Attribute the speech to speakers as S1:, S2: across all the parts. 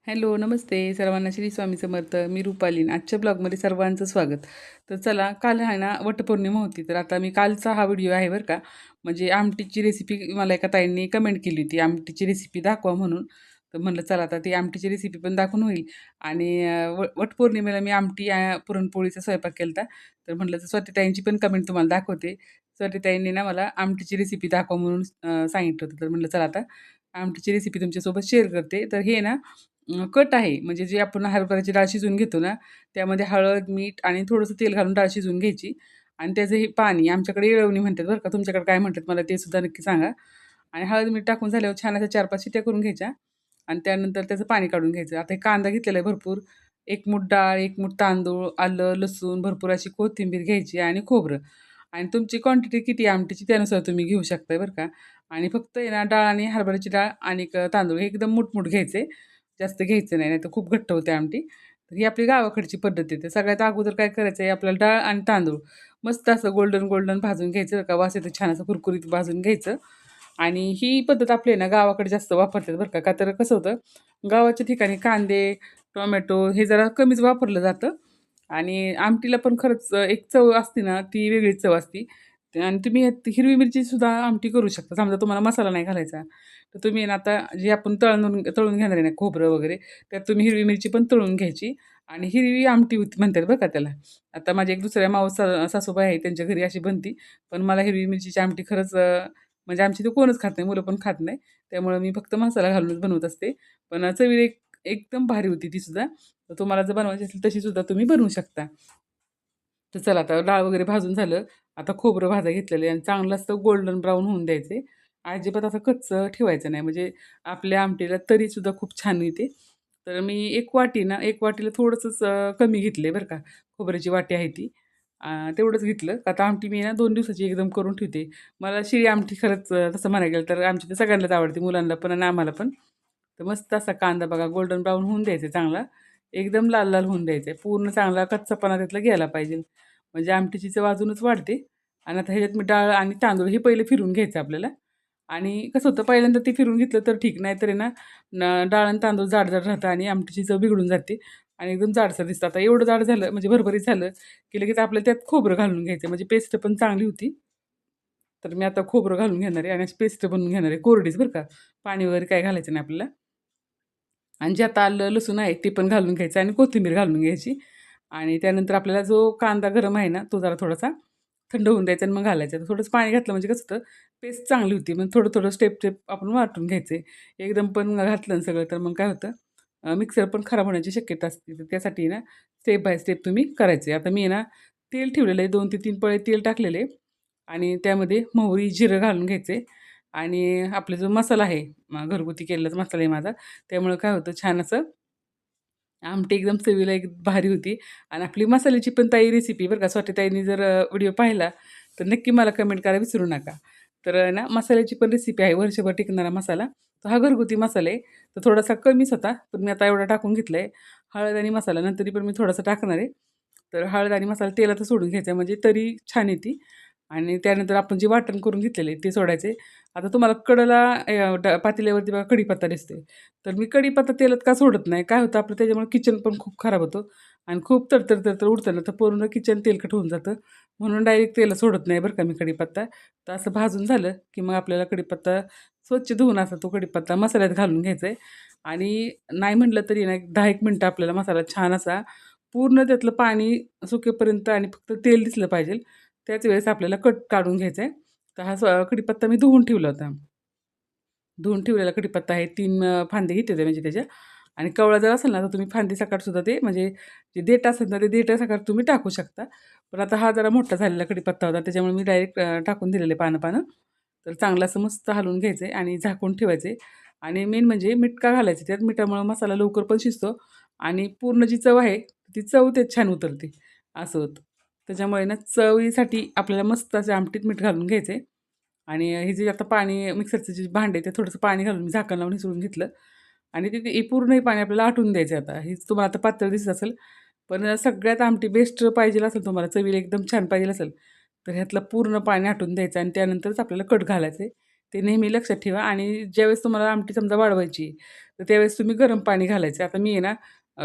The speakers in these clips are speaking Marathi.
S1: हॅलो, नमस्ते सर्वांना. श्री स्वामी समर्थ. मी रुपालीन. आजच्या ब्लॉगमध्ये सर्वांचं स्वागत. तर चला, काल आहे ना वटपौर्णिमा होती, तर आता मी कालचा हा व्हिडिओ आहे बरं का. म्हणजे आमटीची रेसिपी मला एका ताईंनी कमेंट केली होती, आमटीची रेसिपी दाखवा म्हणून. तर म्हटलं चला आता ती आमटीची रेसिपी पण दाखवून होईल. आणि वटपौर्णिमेला मी आमटी पुरणपोळीचा स्वयंपाक केला होता. तर म्हटलं तर स्वातीताईंची पण कमेंट तुम्हाला दाखवते. स्वातीताईंनी ना मला आमटीची रेसिपी दाखवा म्हणून सांगितलं होतं. तर म्हटलं चला आता आमटीची रेसिपी तुमच्यासोबत शेअर करते. तर हे ना कट आहे. म्हणजे जे आपण हरभऱ्याची डाळ शिजवून घेतो ना, त्यामध्ये हळद, मीठ आणि थोडंसं तेल घालून डाळ शिजवून घ्यायची आणि त्याचं हे पाणी आमच्याकडे येळवणी म्हणतात बरं का. तुमच्याकडे काय म्हणतात मला ते सुद्धा नक्की सांगा. आणि हळद, मीठ टाकून झाल्यावर छान अशा 4-5 शिट्ट्या करून घ्यायच्या आणि त्यानंतर त्याचं पाणी काढून घ्यायचं. आता हे कांदा घेतलेला आहे भरपूर. 1 मूठ डाळ, 1 मूठ तांदूळ, आलं, लसूण, भरपूर अशी कोथिंबीर घ्यायची आणि खोबरं. आणि तुमची क्वांटिटी किती आहे आमटीची त्यानुसार तुम्ही घेऊ शकताय बरं का. आणि फक्त आहे ना डाळ आणि हरभऱ्याची डाळ आणि तांदूळ हे एकदम मूठ घ्यायचे. जास्त घ्यायचं नाही, नाहीतर खूप घट्ट होते आमटी. तर ही आपली गावाकडची पद्धत आहे. तर सगळ्यात अगोदर काय करायचं आहे, आपल्याला डाळ आणि तांदूळ मस्त असं गोल्डन भाजून घ्यायचं बरं का. वास येतो छान असं कुरकुरीत भाजून घ्यायचं. आणि ही पद्धत आपली आहे ना गावाकडे जास्त वापरतात बरं का. का तर कसं होतं, गावाच्या ठिकाणी कांदे, टोमॅटो हे जरा कमीच वापरलं जातं. आणि आमटीला पण खरंच एक चव असते ना, ती वेगळीच चव असते. आणि तुम्ही हिरवी मिरचीसुद्धा आमटी करू शकता. समजा तुम्हाला मसाला नाही घालायचा, तर तुम्ही ना आता जे आपण तळून तळून घेणार आहे ना खोबरं वगैरे, त्यात तुम्ही हिरवी मिरची पण तळून घ्यायची आणि हिरवी आमटी होती म्हणतात बरं का त्याला. आता माझ्या एक दुसऱ्या मावस सासूबाई आहे, त्यांच्या घरी अशी बनती. पण मला हिरवी मिरचीची आमटी खरंच म्हणजे आमची तर कोणच खात नाही, मुलं पण खात नाही. त्यामुळे मी फक्त मसाला घालूनच बनवत असते. पण चवीला एकदम भारी होती तीसुद्धा. तर तुम्हाला जर बनवायची असेल तशीसुद्धा तुम्ही बनवू शकता. तर चला आता डाळ वगैरे भाजून झालं. आता खोबरं भाजायला घेतलेलं आहे आणि चांगलं असं गोल्डन ब्राउन होऊन द्यायचे. अजिबात असं कच्चं ठेवायचं नाही. म्हणजे आपल्या आमटीला तरीसुद्धा खूप छान येते. तर मी 1 वाटी ना, 1 वाटीला थोडंसंच कमी घेतले बरं का. खोबऱ्याची वाटी आहे ती. तेवढंच घेतलं. आता आमटी मी ना 2 दिवसाची एकदम करून ठेवते. मला शिळी आमटी खरंच तसं म्हणायला गेलं तर आमच्या इथे सगळ्यांनाच आवडते. मुलांना पण आणि आम्हाला पण. तर मस्त असा कांदा बघा गोल्डन ब्राउन होऊन द्यायचा चांगला. एकदम लाल होऊन द्यायचा पूर्ण चांगला कच्चापणा त्यातला गेला पाहिजे. म्हणजे आमटीची चव अजूनच वाढते. आणि आता ह्याच्यात मी डाळ आणि तांदूळ हे पहिले फिरवून घ्यायचं आपल्याला. आणि कसं होतं पहिल्यांदा ते फिरून घेतलं तर ठीक, नाहीतर आहे ना डाळ आणि तांदूळ जाड राहतं आणि आमटीची चव बिघडून जाते आणि एकदम जाडसर दिसतं. आता एवढं जाड झालं म्हणजे भरभरीत झालं, की लगेच आपल्याला त्यात खोबरं घालून घ्यायचं म्हणजे पेस्ट पण चांगली होती. तर मी आता खोबरं घालून घेणार आहे आणि अशी पेस्ट बनवून घेणार आहे कोरडीच बरं का. पाणी वगैरे काही घालायचं नाही आपल्याला. आणि जे आता आलं, लसूण आहे ते पण घालून घ्यायचं आणि कोथिंबीर घालून घ्यायची. आणि त्यानंतर आपल्याला जो कांदा गरम आहे ना, तो जरा थोडासा थंड होऊन द्यायचा आणि मग घालायचा. तर थोडंसं पाणी घातलं म्हणजे कसं होतं, पेस्ट चांगली होती. मग थोडं स्टेप आपण वाटून घ्यायचे. एकदम पण घातलं ना सगळं, तर मग काय होतं, मिक्सर पण खराब होण्याची शक्यता असते. तर त्यासाठी ना स्टेप बाय स्टेप तुम्ही करायचे. आता मी आहे ना तेल ठेवलेलं आहे, 2 ते 3 पळे तेल टाकलेले आणि त्यामध्ये मोहरी, जिरं घालून घ्यायचे आणि आपला जो मसाला आहे, घरगुती केलेलाच मसाला आहे माझा. त्यामुळं काय होतं छान असं आमटी एकदम चवीला एक भारी होती. आणि आपली मसाल्याची पण ताई रेसिपी बरं का, स्वातीताईंनी जर व्हिडिओ पाहिला तर नक्की मला कमेंट करायला विसरू नका. तर ना मसाल्याची पण रेसिपी आहे वर्षभर टिकणारा मसाला. तर हा घरगुती मसाला आहे. तर थोडासा कमीच होता, पण मी आता एवढा टाकून घेतला आहे. हळद आणि मसाला नंतरही पण मी थोडासा टाकणार आहे. तर हळद आणि मसाला तेलातच सोडून घ्यायचा म्हणजे तरी छान येते. आणि त्यानंतर आपण जे वाटण करून घेतलेले ते सोडायचे. आता तुम्हाला कडेला पातेल्यावरती बघा कढीपत्ता दिसतोय. तर मी कढीपत्ता तेलात का सोडत नाही, काय होतं आपलं त्याच्यामुळे किचन पण खूप खराब होतं आणि खूप तर उडतं ना, तर पूर्ण किचन तेलकट होऊन जातं. म्हणून डायरेक्ट तेलात सोडत नाही बरं का मी कढीपत्ता. तर असं भाजून झालं, की मग आपल्याला कढीपत्ता स्वच्छ धुवून असा तो कढीपत्ता मसाल्यात घालून घ्यायचा आहे. आणि नाही म्हटलं तरी ना, एक 10-1 मिनिटं आपल्याला मसाला छान असा पूर्ण त्यातलं पाणी सुकेपर्यंत आणि फक्त तेल दिसलं पाहिजे. त्याच वेळेस आपल्याला कट काढून घ्यायचा आहे. तर हा कढीपत्ता मी धुवून ठेवला होता. धुवून ठेवलेला कढीपत्ता आहे. 3 फांदे घेतलेले म्हणजे त्याच्या. आणि कवळा जर असेल ना, तर तुम्ही फांदी सकट ते म्हणजे जे देठ असेल ना, ते देठासकट तुम्ही टाकू शकता. पण आता हा जरा मोठा झालेला कढीपत्ता होता, त्याच्यामुळे मी डायरेक्ट टाकून दिलेले पानं-पानं. तर चांगलं असं मस्त हलवून घ्यायचं आहे आणि झाकून ठेवायचं आहे. आणि मेन म्हणजे मीठ का घालायचं त्यात, मिठामुळं मसाला लवकर पण शिजतो आणि पूर्ण जी चव आहे, ती चव त्यात छान उतरते, असं होतं. त्याच्यामुळे ना चवीसाठी आपल्याला मस्त असे आमटीत मीठ घालून घ्यायचं आहे. आणि हे जे आता पाणी मिक्सरचं जे भांडं आहे, ते थोडंसं पाणी घालून मी झाकण लावून निसळून घेतलं आणि ते ते पूर्ण हे पाणी आपल्याला आटून द्यायचं आता. हे तुम्हाला आता पातळ दिसत असेल, पण सगळ्यात आमटी बेस्ट पाहिजे असेल तुम्हाला, चवीला एकदम छान पाहिजे असेल, तर ह्यातलं पूर्ण पाणी आटून द्यायचं आणि त्यानंतरच आपल्याला कट घालायचं आहे. ते नेहमी लक्षात ठेवा आणि ज्यावेळेस तुम्हाला आमटी समजा वाढवायची आहे, तर त्यावेळेस तुम्ही गरम पाणी घालायचं. आता मी आहे ना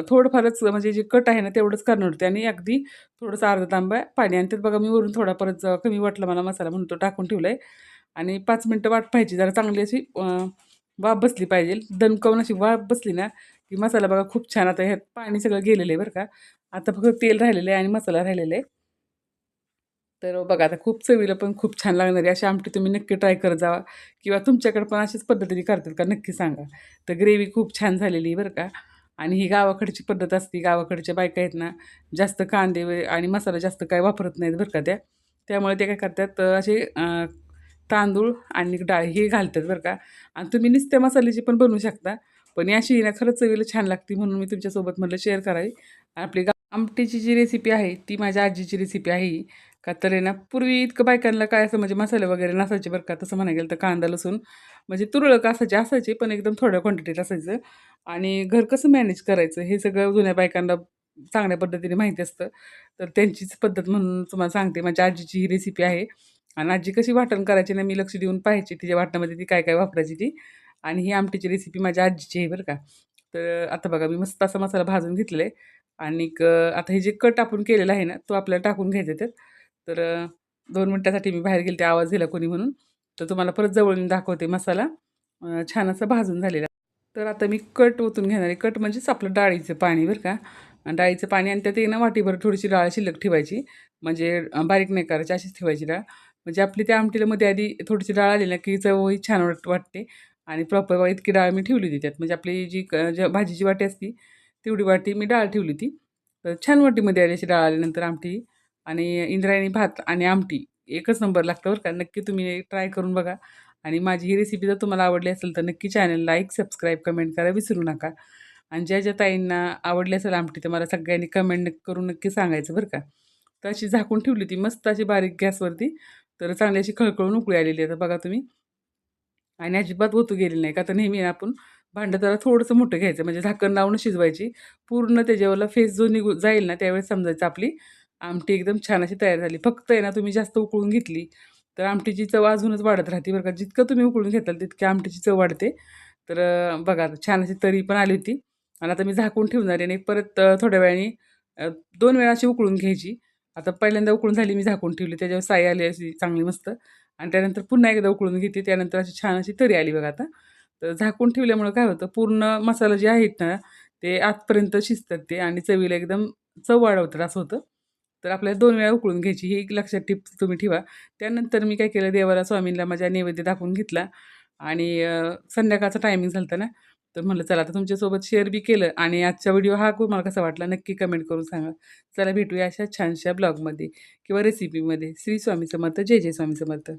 S1: थोडंफारच म्हणजे जे कट आहे ना तेवढंच करणार होते आणि अगदी थोडंसं अर्धा तांब्या पाणी आणि त्यात बघा मी वरून थोडा परत कमी वाटला मला मसाला म्हणून तो टाकून ठेवला आहे आणि 5 मिनिटं वाट पाहायची. जरा चांगली अशी वाफ बसली पाहिजे. दणकवून अशी वाफ बसली ना, की मसाला बघा खूप छान आता ह्यात पाणी सगळं गेलेलं आहे बरं का. आता फक्त तेल राहिलेलं आहे आणि मसाला राहिलेला आहे. तर बघा आता खूप चवीला पण खूप छान लागणार आहे. अशी आमटी तुम्ही नक्की ट्राय करत जावा किंवा तुमच्याकडे पण अशाच पद्धतीने करतात का नक्की सांगा. तर ग्रेव्ही खूप छान झालेली आहे बरं का आणि ही गावाकडची पद्धत असते. गावाकडच्या बायका आहेत ना, जास्त कांदे आणि मसाला जास्त काय वापरत नाहीत बरं का त्या. त्यामुळे ते काय करतात असे तांदूळ आणि डाळ हे घालतात बरं का आणि तुम्ही नुसत्या मसाल्याची पण बनवू शकता. पण ही अशी ना खरंच चवीला छान लागते म्हणून मी तुमच्यासोबत म्हटलं शेअर करावी. आपली आमटीची जी रेसिपी आहे ती माझ्या आजीची रेसिपी आहे ही. का तर आहे ना पूर्वी इतकं बायकांना काय असं म्हणजे मसाले वगैरे नसायचे बरं का तसं म्हणायला गेलं तर कांदा लसूण म्हणजे तुरळक असायचे पण एकदम थोड्या क्वांटिटीत असायचं आणि घर कसं मॅनेज करायचं हे सगळं जुन्या बायकांना चांगल्या पद्धतीने माहिती असतं. तर त्यांचीच पद्धत म्हणून तुम्हाला सांगते माझ्या आजीची ही रेसिपी आहे आणि आजी कशी वाटण करायची ना मी लक्ष देऊन पाहायची तिच्या वाटणामध्ये ती काय काय वापरायची ती आणि ही आमटीची रेसिपी माझ्या आजीची आहे बरं का. तर आता बघा मी मस्त असा मसाला भाजून घेतलेला आहे आणि आता हे जे कट आपण केलेला आहे ना तो आपल्याला टाकून घ्यायचा त्यात. तर 2 मिनिटासाठी मी बाहेर गेले ते आवाज दिला कोणी म्हणून. तर तुम्हाला परत जवळून दाखवते मसाला छान असा भाजून झालेला. तर आता मी कट ओतून घेणार आहे. कट म्हणजेच आपलं डाळीचं पाणी बरं का. आणि डाळीचं पाणी आणि त्यात आहे ना वाटीभर थोडीशी डाळ शिल्लक ठेवायची. म्हणजे बारीक नाही करायची अशीच ठेवायची डाळ. म्हणजे आपली त्या आमटीला मध्ये आधी थोडीशी डाळ आली ना की चवही छान वाटते आणि प्रॉपर इतकी डाळ मी ठेवली होती त्यात. म्हणजे आपली जी भाजीची वाटी असती तेवढी वाटी मी डाळ ठेवली होती. तर छान वाटीमध्ये आली अशी डाळ आल्यानंतर आमटी आणि इंद्रायणी भात आणि आमटी एकच नंबर लागतं बरं का. नक्की तुम्ही ट्राय करून बघा आणि माझी ही रेसिपी जर तुम्हाला आवडली असेल तर नक्की चॅनल लाईक, सबस्क्राईब, कमेंट करायला विसरू नका. आणि ज्या ताईंना आवडली असेल आमटी तर मला सगळ्यांनी कमेंट करून नक्की सांगायचं बरं का. तर अशी झाकून ठेवली ती मस्त अशी बारीक गॅसवरती. तर चांगली अशी खळखळून उकळी आलेली आहे. आता बघा तुम्ही आणि अजिबात ओतू गेलेली नाही का तर नेहमी आहे ना आपण भांडं त्याला थोडंसं मोठं घ्यायचं म्हणजे झाकण लावून शिजवायची. पूर्ण त्याच्यावरला फेस जो जाईल ना त्यावेळेस समजायचं आपली आमटी एकदम छान अशी तयार झाली. फक्त आहे ना तुम्ही जास्त उकळून घेतली तर आमटीची चव अजूनच वाढत राहते बरं का. जितकं तुम्ही उकळून घेताल तितकी आमटीची चव वाढते. तर बघा आता छान अशी तरी पण आली होती आणि आता मी झाकून ठेवणार आहे आणि परत थोड्या वेळाने 2 वेळा अशी उकळून घ्यायची. आता पहिल्यांदा उकळून झाली मी झाकून ठेवली त्याच्यावर साई आली अशी चांगली मस्त आणि त्यानंतर पुन्हा एकदा उकळून घेते. त्यानंतर अशी छान अशी तरी आली बघा आता. तर झाकून ठेवल्यामुळं काय होतं पूर्ण मसाला जे आहेत ना, ते आतपर्यंत शिजतात ते आणि चवीला एकदम चव वाढवतात असं होतं. तर आपल्याला 2 वेळा उकळून घ्यायची ही एक लक्षात टिप तुम्ही ठेवा. त्यानंतर मी काय केलं देवाला स्वामींना माझ्या नैवेद्य दाखवून घेतला आणि संध्याकाळचा टायमिंग झाला होता ना, तर म्हटलं चला आता तुमच्यासोबत शेअर बी केलं आणि आजचा व्हिडिओ हा तुम्हाला कसा वाटला नक्की कमेंट करून सांगा. चला भेटूया अशा छानशा ब्लॉगमध्ये किंवा रेसिपीमध्ये. श्री स्वामी समर्थ. जय जय स्वामी समर्थ.